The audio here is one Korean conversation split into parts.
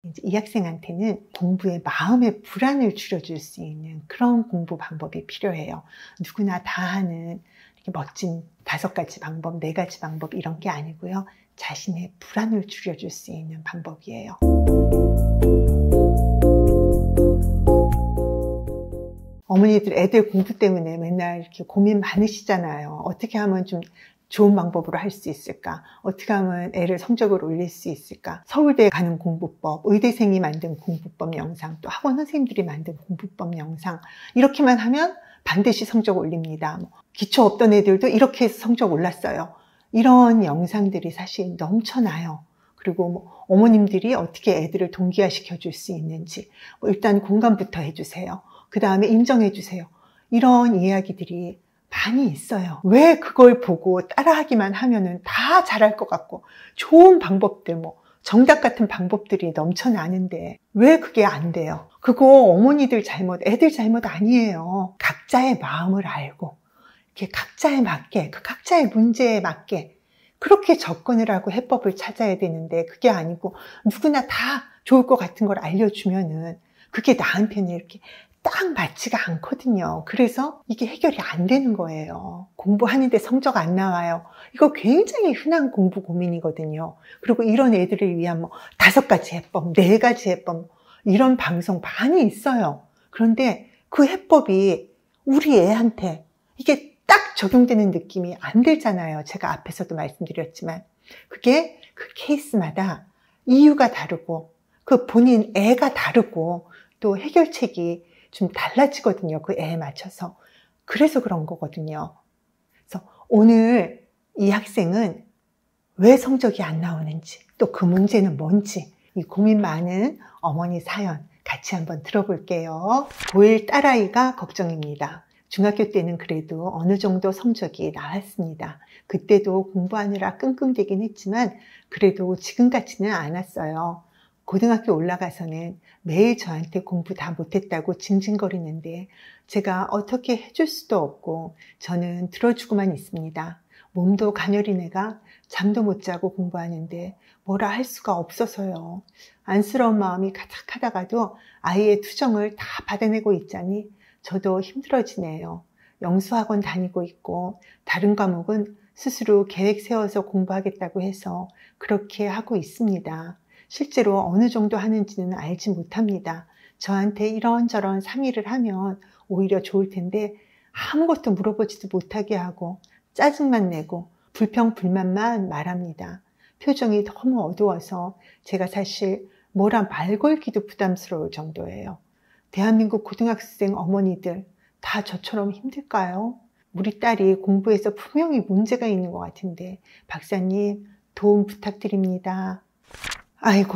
이제 이 학생한테는 공부에 마음의 불안을 줄여줄 수 있는 그런 공부 방법이 필요해요. 누구나 다 하는 이렇게 멋진 5가지 방법, 4가지 방법 이런 게 아니고요. 자신의 불안을 줄여줄 수 있는 방법이에요. 어머니들 애들 공부 때문에 맨날 이렇게 고민 많으시잖아요. 어떻게 하면 좀 좋은 방법으로 할 수 있을까? 어떻게 하면 애를 성적을 올릴 수 있을까? 서울대 가는 공부법, 의대생이 만든 공부법 영상, 또 학원 선생님들이 만든 공부법 영상 이렇게만 하면 반드시 성적 올립니다. 기초 없던 애들도 이렇게 해서 성적 올랐어요. 이런 영상들이 사실 넘쳐나요. 그리고 어머님들이 어떻게 애들을 동기화시켜 줄 수 있는지 일단 공감부터 해주세요. 그 다음에 인정해 주세요. 이런 이야기들이 많이 있어요. 왜 그걸 보고 따라하기만 하면은 다 잘할 것 같고 좋은 방법들 정답 같은 방법들이 넘쳐나는데 왜 그게 안 돼요? 그거 어머니들 잘못, 애들 잘못 아니에요. 각자의 마음을 알고 이렇게 각자에 맞게, 그 각자의 문제에 맞게 그렇게 접근을 하고 해법을 찾아야 되는데 그게 아니고 누구나 다 좋을 것 같은 걸 알려주면은 그게 나한테는 이렇게 딱 맞지가 않거든요. 그래서 이게 해결이 안 되는 거예요. 공부하는데 성적 안 나와요. 이거 굉장히 흔한 공부 고민이거든요. 그리고 이런 애들을 위한 5가지 해법, 4가지 해법 이런 방송 많이 있어요. 그런데 그 해법이 우리 애한테 이게 딱 적용되는 느낌이 안 들잖아요. 제가 앞에서도 말씀드렸지만 그게 그 케이스마다 이유가 다르고 그 본인 애가 다르고 또 해결책이 좀 달라지거든요. 그 애에 맞춰서. 그래서 그런 거거든요. 그래서 오늘 이 학생은 왜 성적이 안 나오는지 또 그 문제는 뭔지 이 고민 많은 어머니 사연 같이 한번 들어볼게요. 고1 딸아이가 걱정입니다. 중학교 때는 그래도 어느 정도 성적이 나왔습니다. 그때도 공부하느라 끙끙대긴 했지만 그래도 지금같지는 않았어요. 고등학교 올라가서는 매일 저한테 공부 다 못했다고 징징거리는데 제가 어떻게 해줄 수도 없고 저는 들어주고만 있습니다. 몸도 가녀린 애가 잠도 못 자고 공부하는데 뭐라 할 수가 없어서요. 안쓰러운 마음이 가득하다가도 아이의 투정을 다 받아내고 있자니 저도 힘들어지네요. 영수학원 다니고 있고 다른 과목은 스스로 계획 세워서 공부하겠다고 해서 그렇게 하고 있습니다. 실제로 어느 정도 하는지는 알지 못합니다. 저한테 이런저런 상의를 하면 오히려 좋을 텐데 아무것도 물어보지도 못하게 하고 짜증만 내고 불평불만만 말합니다. 표정이 너무 어두워서 제가 사실 뭐라 말 걸기도 부담스러울 정도예요. 대한민국 고등학생 어머니들 다 저처럼 힘들까요? 우리 딸이 공부에서 분명히 문제가 있는 것 같은데 박사님 도움 부탁드립니다. 아이고,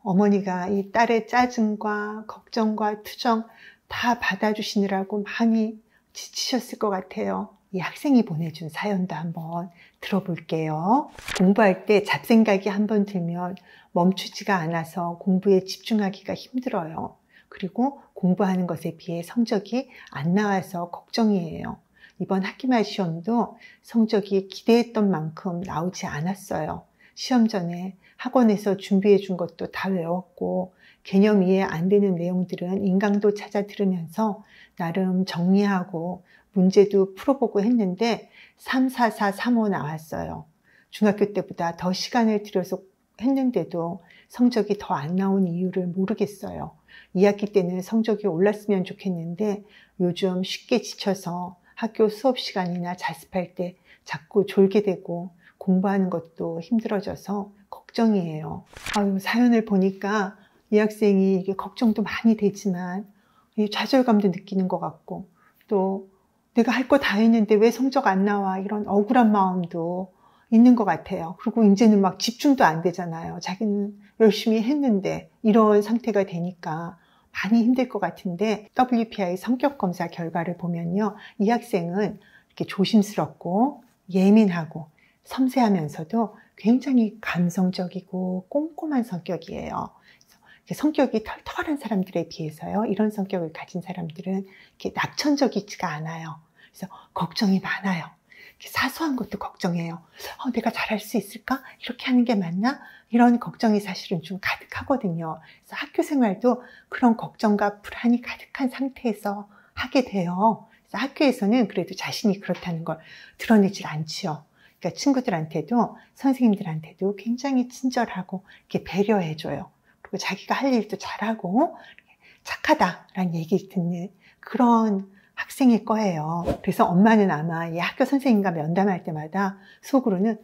어머니가 이 딸의 짜증과 걱정과 투정 다 받아주시느라고 많이 지치셨을 것 같아요. 이 학생이 보내준 사연도 한번 들어볼게요. 공부할 때 잡생각이 한번 들면 멈추지가 않아서 공부에 집중하기가 힘들어요. 그리고 공부하는 것에 비해 성적이 안 나와서 걱정이에요. 이번 학기말 시험도 성적이 기대했던 만큼 나오지 않았어요. 시험 전에 학원에서 준비해 준 것도 다 외웠고 개념 이해 안 되는 내용들은 인강도 찾아 들으면서 나름 정리하고 문제도 풀어보고 했는데 34435 나왔어요. 중학교 때보다 더 시간을 들여서 했는데도 성적이 더 안 나온 이유를 모르겠어요. 2학기 때는 성적이 올랐으면 좋겠는데 요즘 쉽게 지쳐서 학교 수업 시간이나 자습할 때 자꾸 졸게 되고 공부하는 것도 힘들어져서 걱정이에요. 사연을 보니까 이 학생이 이게 걱정도 많이 되지만 좌절감도 느끼는 것 같고 또 내가 할 거 다 했는데 왜 성적 안 나와 이런 억울한 마음도 있는 것 같아요. 그리고 이제는 막 집중도 안 되잖아요. 자기는 열심히 했는데 이런 상태가 되니까 많이 힘들 것 같은데 WPI 성격검사 결과를 보면요. 이 학생은 이렇게 조심스럽고 예민하고 섬세하면서도 굉장히 감성적이고 꼼꼼한 성격이에요. 성격이 털털한 사람들에 비해서요. 이런 성격을 가진 사람들은 이렇게 낙천적이지가 않아요. 그래서 걱정이 많아요. 사소한 것도 걱정해요. 내가 잘할 수 있을까? 이렇게 하는 게 맞나? 이런 걱정이 사실은 좀 가득하거든요. 그래서 학교 생활도 그런 걱정과 불안이 가득한 상태에서 하게 돼요. 그래서 학교에서는 그래도 자신이 그렇다는 걸 드러내질 않지요. 그러니까 친구들한테도 선생님들한테도 굉장히 친절하고 이렇게 배려해줘요. 그리고 자기가 할 일도 잘하고 착하다라는 얘기를 듣는 그런 학생일 거예요. 그래서 엄마는 아마 이 학교 선생님과 면담할 때마다 속으로는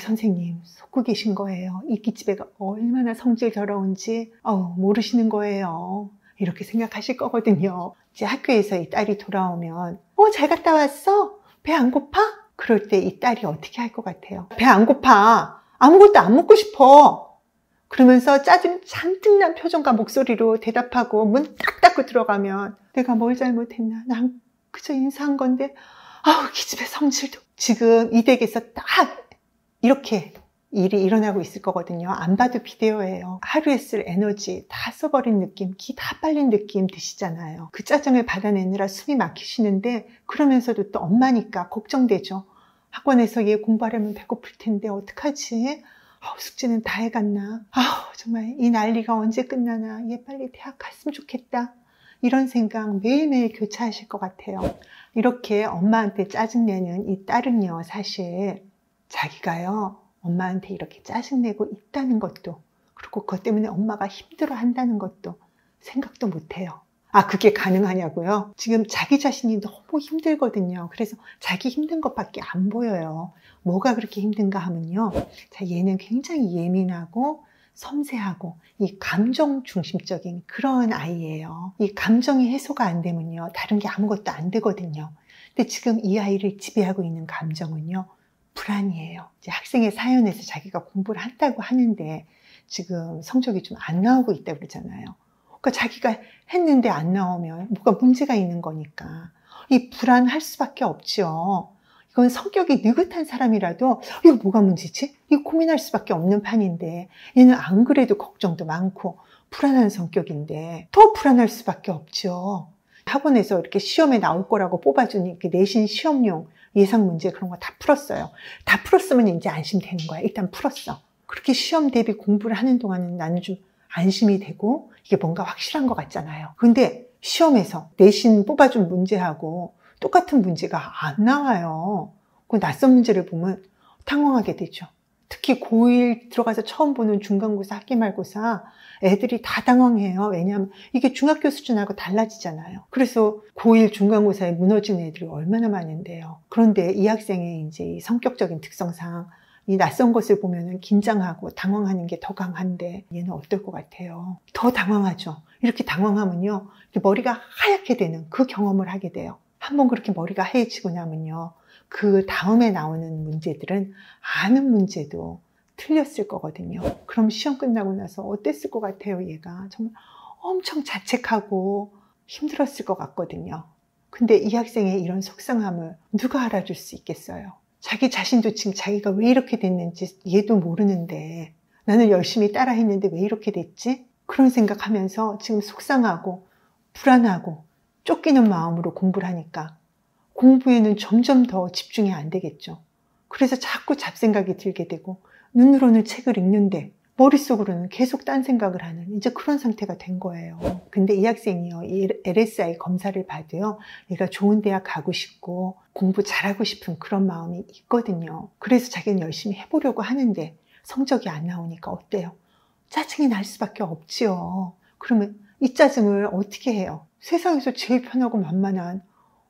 선생님 속고 계신 거예요. 이 기집애가 얼마나 성질 더러운지 모르시는 거예요. 이렇게 생각하실 거거든요. 이제 학교에서 이 딸이 돌아오면 잘 갔다 왔어? 배 안 고파? 그럴 때 이 딸이 어떻게 할 것 같아요? 배 안 고파. 아무것도 안 먹고 싶어. 그러면서 짜증 잔뜩 난 표정과 목소리로 대답하고 문 딱 닫고 들어가면 내가 뭘 잘못했나? 난 그저 인사한 건데 기집애 성질도. 지금 이 댁에서 딱 이렇게 일이 일어나고 있을 거거든요. 안 봐도 비디오예요. 하루에 쓸 에너지 다 써버린 느낌, 기 다 빨린 느낌 드시잖아요. 그 짜증을 받아내느라 숨이 막히시는데 그러면서도 또 엄마니까 걱정되죠. 학원에서 얘 공부하려면 배고플 텐데 어떡하지? 숙제는 다 해갔나? 정말 이 난리가 언제 끝나나? 얘 빨리 대학 갔으면 좋겠다. 이런 생각 매일매일 교차하실 것 같아요. 이렇게 엄마한테 짜증내는 이 딸은요, 사실 자기가요, 엄마한테 이렇게 짜증내고 있다는 것도, 그리고 그것 때문에 엄마가 힘들어 한다는 것도 생각도 못해요. 그게 가능하냐고요? 지금 자기 자신이 너무 힘들거든요. 그래서 자기 힘든 것밖에 안 보여요. 뭐가 그렇게 힘든가 하면요. 얘는 굉장히 예민하고 섬세하고 이 감정 중심적인 그런 아이예요. 이 감정이 해소가 안 되면요. 다른 게 아무것도 안 되거든요. 근데 지금 이 아이를 지배하고 있는 감정은요. 불안이에요. 이제 학생의 사연에서 자기가 공부를 한다고 하는데 지금 성적이 좀 안 나오고 있다고 그러잖아요. 그러니까 자기가 했는데 안 나오면 뭐가 문제가 있는 거니까 이 불안할 수밖에 없죠. 이건 성격이 느긋한 사람이라도 이거 뭐가 문제지? 이거 고민할 수밖에 없는 판인데 얘는 안 그래도 걱정도 많고 불안한 성격인데 더 불안할 수밖에 없죠. 학원에서 이렇게 시험에 나올 거라고 뽑아준 이렇게 내신 시험용 예상 문제 그런 거 다 풀었어요. 다 풀었으면 이제 안심되는 거야. 일단 풀었어. 그렇게 시험 대비 공부를 하는 동안은 나는 좀 안심이 되고 이게 뭔가 확실한 것 같잖아요. 근데 시험에서 내신 뽑아준 문제하고 똑같은 문제가 안 나와요. 그 낯선 문제를 보면 당황하게 되죠. 특히 고1 들어가서 처음 보는 중간고사, 학기말고사 애들이 다 당황해요. 왜냐하면 이게 중학교 수준하고 달라지잖아요. 그래서 고1 중간고사에 무너지는 애들이 얼마나 많은데요. 그런데 이 학생의 이제 이 성격적인 특성상 이 낯선 것을 보면은 긴장하고 당황하는 게 더 강한데 얘는 어떨 것 같아요? 더 당황하죠. 이렇게 당황하면요. 머리가 하얗게 되는 그 경험을 하게 돼요. 한번 그렇게 머리가 하얘지고 나면요. 그 다음에 나오는 문제들은 아는 문제도 틀렸을 거거든요. 그럼 시험 끝나고 나서 어땠을 것 같아요, 얘가? 정말 엄청 자책하고 힘들었을 것 같거든요. 근데 이 학생의 이런 속상함을 누가 알아줄 수 있겠어요? 자기 자신도 지금 자기가 왜 이렇게 됐는지 얘도 모르는데 나는 열심히 따라 했는데 왜 이렇게 됐지? 그런 생각하면서 지금 속상하고 불안하고 쫓기는 마음으로 공부를 하니까 공부에는 점점 더 집중이 안 되겠죠. 그래서 자꾸 잡생각이 들게 되고 눈으로는 책을 읽는데 머릿속으로는 계속 딴 생각을 하는 이제 그런 상태가 된 거예요. 근데 이 학생이요, 이 LSI 검사를 봐도요, 얘가 좋은 대학 가고 싶고 공부 잘하고 싶은 그런 마음이 있거든요. 그래서 자기는 열심히 해보려고 하는데 성적이 안 나오니까 어때요? 짜증이 날 수밖에 없지요. 그러면 이 짜증을 어떻게 해요? 세상에서 제일 편하고 만만한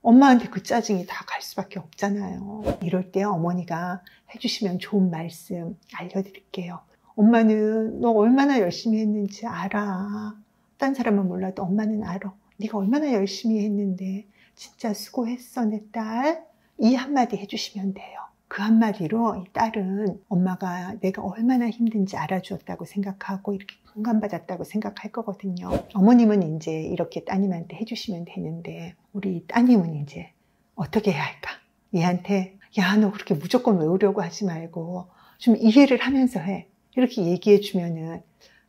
엄마한테 그 짜증이 다 갈 수밖에 없잖아요. 이럴 때 어머니가 해주시면 좋은 말씀 알려드릴게요. 엄마는 너 얼마나 열심히 했는지 알아. 딴 사람은 몰라도 엄마는 알아. 네가 얼마나 열심히 했는데 진짜 수고했어 내 딸. 이 한마디 해주시면 돼요. 그 한마디로 이 딸은 엄마가 내가 얼마나 힘든지 알아주었다고 생각하고 이렇게 공감받았다고 생각할 거거든요. 어머님은 이제 이렇게 따님한테 해주시면 되는데 우리 따님은 이제 어떻게 해야 할까? 얘한테 야, 너 그렇게 무조건 외우려고 하지 말고 좀 이해를 하면서 해. 이렇게 얘기해 주면은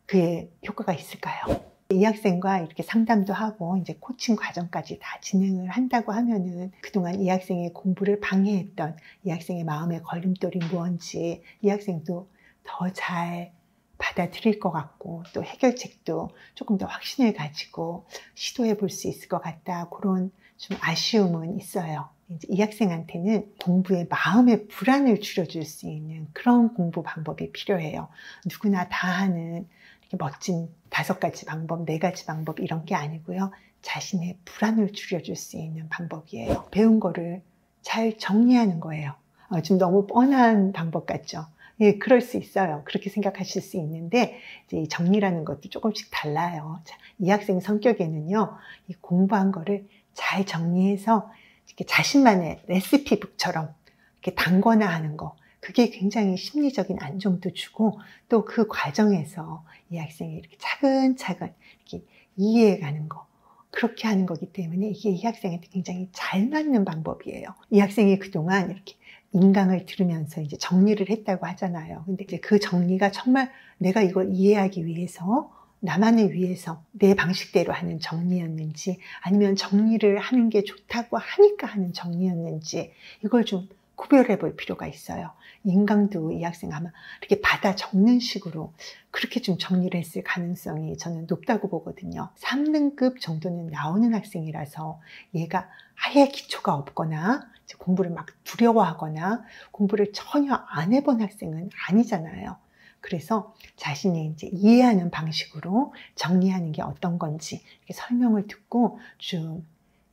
그게 효과가 있을까요? 이 학생과 이렇게 상담도 하고 이제 코칭 과정까지 다 진행을 한다고 하면은 그동안 이 학생의 공부를 방해했던 이 학생의 마음의 걸림돌이 무언지 이 학생도 더 잘 받아들일 것 같고 또 해결책도 조금 더 확신을 가지고 시도해 볼 수 있을 것 같다. 그런 좀 아쉬움은 있어요. 이제 이 학생한테는 공부의 마음의 불안을 줄여줄 수 있는 그런 공부 방법이 필요해요. 누구나 다 하는 이렇게 멋진 5가지 방법, 4가지 방법 이런 게 아니고요. 자신의 불안을 줄여줄 수 있는 방법이에요. 배운 거를 잘 정리하는 거예요. 좀 너무 뻔한 방법 같죠? 예, 그럴 수 있어요. 그렇게 생각하실 수 있는데 이제 이 정리라는 것도 조금씩 달라요. 자, 이 학생 성격에는요, 이 공부한 거를 잘 정리해서 이렇게 자신만의 레시피북처럼 이렇게 담거나 하는 거, 그게 굉장히 심리적인 안정도 주고 또 그 과정에서 이 학생이 이렇게 차근차근 이렇게 이해해가는 거, 그렇게 하는 거기 때문에 이게 이 학생한테 굉장히 잘 맞는 방법이에요. 이 학생이 그동안 이렇게 인강을 들으면서 이제 정리를 했다고 하잖아요. 근데 이제 그 정리가 정말 내가 이걸 이해하기 위해서, 나만을 위해서 내 방식대로 하는 정리였는지, 아니면 정리를 하는 게 좋다고 하니까 하는 정리였는지, 이걸 좀 구별해 볼 필요가 있어요. 인강도 이 학생 아마 이렇게 받아 적는 식으로 그렇게 좀 정리를 했을 가능성이 저는 높다고 보거든요. 3등급 정도는 나오는 학생이라서 얘가 아예 기초가 없거나 공부를 막 두려워하거나 공부를 전혀 안 해본 학생은 아니잖아요. 그래서 자신이 이제 이해하는 방식으로 정리하는 게 어떤 건지 이렇게 설명을 듣고 좀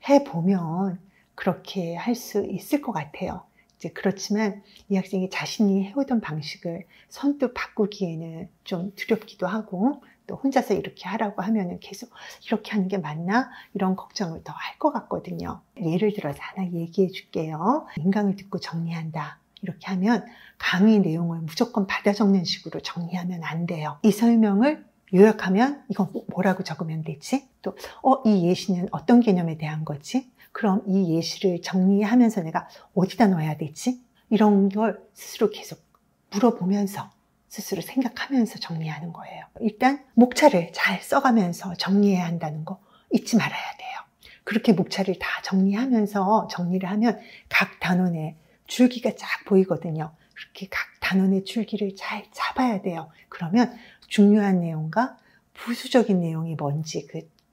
해보면 그렇게 할 수 있을 것 같아요. 이제 그렇지만 이 학생이 자신이 해오던 방식을 선뜻 바꾸기에는 좀 두렵기도 하고 또 혼자서 이렇게 하라고 하면은 계속 이렇게 하는 게 맞나? 이런 걱정을 더 할 것 같거든요. 예를 들어서 하나 얘기해 줄게요. 인강을 듣고 정리한다. 이렇게 하면 강의 내용을 무조건 받아 적는 식으로 정리하면 안 돼요. 이 설명을 요약하면 이건 뭐라고 적으면 되지? 또 이 예시는 어떤 개념에 대한 거지? 그럼 이 예시를 정리하면서 내가 어디다 넣어야 되지? 이런 걸 스스로 계속 물어보면서 스스로 생각하면서 정리하는 거예요. 일단 목차를 잘 써가면서 정리해야 한다는 거 잊지 말아야 돼요. 그렇게 목차를 다 정리하면서 정리를 하면 각 단원의 줄기가 쫙 보이거든요. 그렇게 각 단원의 줄기를 잘 잡아야 돼요. 그러면 중요한 내용과 부수적인 내용이 뭔지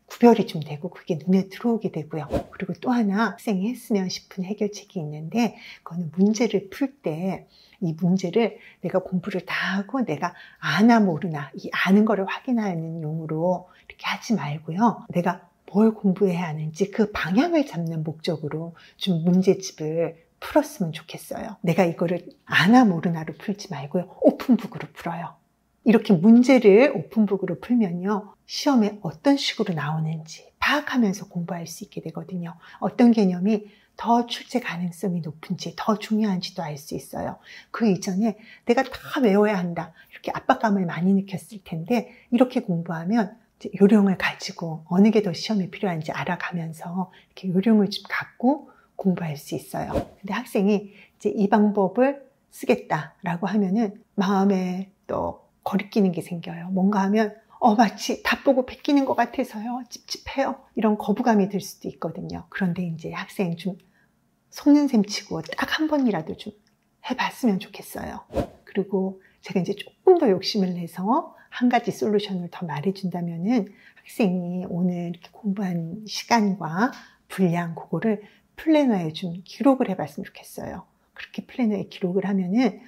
구별이 좀 되고 그게 눈에 들어오게 되고요. 그리고 또 하나 학생이 했으면 싶은 해결책이 있는데 그거는 문제를 풀 때 이 문제를 내가 공부를 다 하고 내가 아나 모르나 이 아는 거를 확인하는 용으로 이렇게 하지 말고요. 내가 뭘 공부해야 하는지 그 방향을 잡는 목적으로 좀 문제집을 풀었으면 좋겠어요. 내가 이거를 아나 모르나로 풀지 말고요. 오픈북으로 풀어요. 이렇게 문제를 오픈북으로 풀면요. 시험에 어떤 식으로 나오는지 파악하면서 공부할 수 있게 되거든요. 어떤 개념이 더 출제 가능성이 높은지 더 중요한지도 알 수 있어요. 그 이전에 내가 다 외워야 한다. 이렇게 압박감을 많이 느꼈을 텐데 이렇게 공부하면 요령을 가지고 어느 게 더 시험에 필요한지 알아가면서 이렇게 요령을 좀 갖고 공부할 수 있어요. 근데 학생이 이제 이 방법을 쓰겠다라고 하면은 마음에 또 거리끼는 게 생겨요. 뭔가 하면 마치 답 보고 베끼는 것 같아서요. 찝찝해요. 이런 거부감이 들 수도 있거든요. 그런데 이제 학생 좀 속는 셈 치고 딱 한 번이라도 좀 해봤으면 좋겠어요. 그리고 제가 이제 조금 더 욕심을 내서 한 가지 솔루션을 더 말해준다면은 학생이 오늘 이렇게 공부한 시간과 분량 그거를 플래너에 좀 기록을 해봤으면 좋겠어요. 그렇게 플래너에 기록을 하면은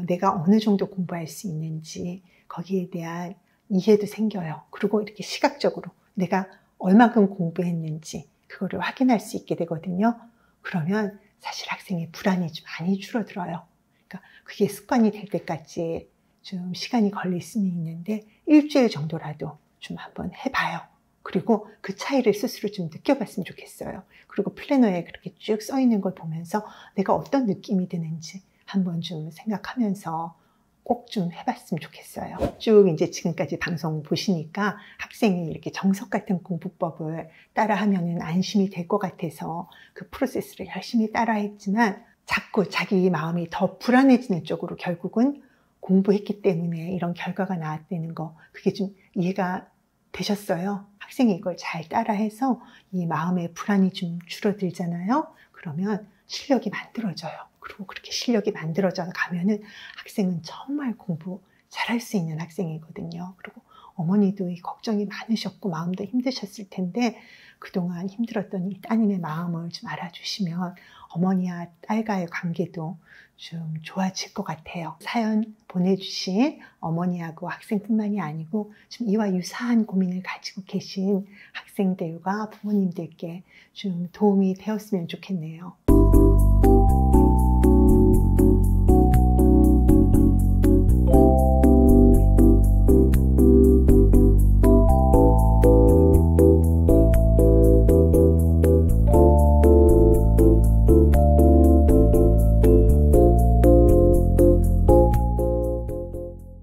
내가 어느 정도 공부할 수 있는지 거기에 대한 이해도 생겨요. 그리고 이렇게 시각적으로 내가 얼마큼 공부했는지 그거를 확인할 수 있게 되거든요. 그러면 사실 학생의 불안이 좀 많이 줄어들어요. 그러니까 그게 습관이 될 때까지 좀 시간이 걸릴 수는 있는데 일주일 정도라도 좀 한번 해봐요. 그리고 그 차이를 스스로 좀 느껴봤으면 좋겠어요. 그리고 플래너에 그렇게 쭉 써 있는 걸 보면서 내가 어떤 느낌이 드는지 한번 좀 생각하면서 꼭 좀 해봤으면 좋겠어요. 쭉 이제 지금까지 방송 보시니까 학생이 이렇게 정석 같은 공부법을 따라하면 안심이 될 것 같아서 그 프로세스를 열심히 따라했지만 자꾸 자기 마음이 더 불안해지는 쪽으로 결국은 공부했기 때문에 이런 결과가 나왔다는 거, 그게 좀 이해가 되셨어요. 학생이 이걸 잘 따라해서 이 마음의 불안이 좀 줄어들잖아요. 그러면 실력이 만들어져요. 그리고 그렇게 실력이 만들어져 가면은 학생은 정말 공부 잘할 수 있는 학생이거든요. 그리고 어머니도 이 걱정이 많으셨고 마음도 힘드셨을 텐데 그동안 힘들었던 이 따님의 마음을 좀 알아주시면 어머니와 딸과의 관계도 좀 좋아질 것 같아요. 사연 보내주신 어머니하고 학생뿐만이 아니고 좀 이와 유사한 고민을 가지고 계신 학생들과 부모님들께 좀 도움이 되었으면 좋겠네요.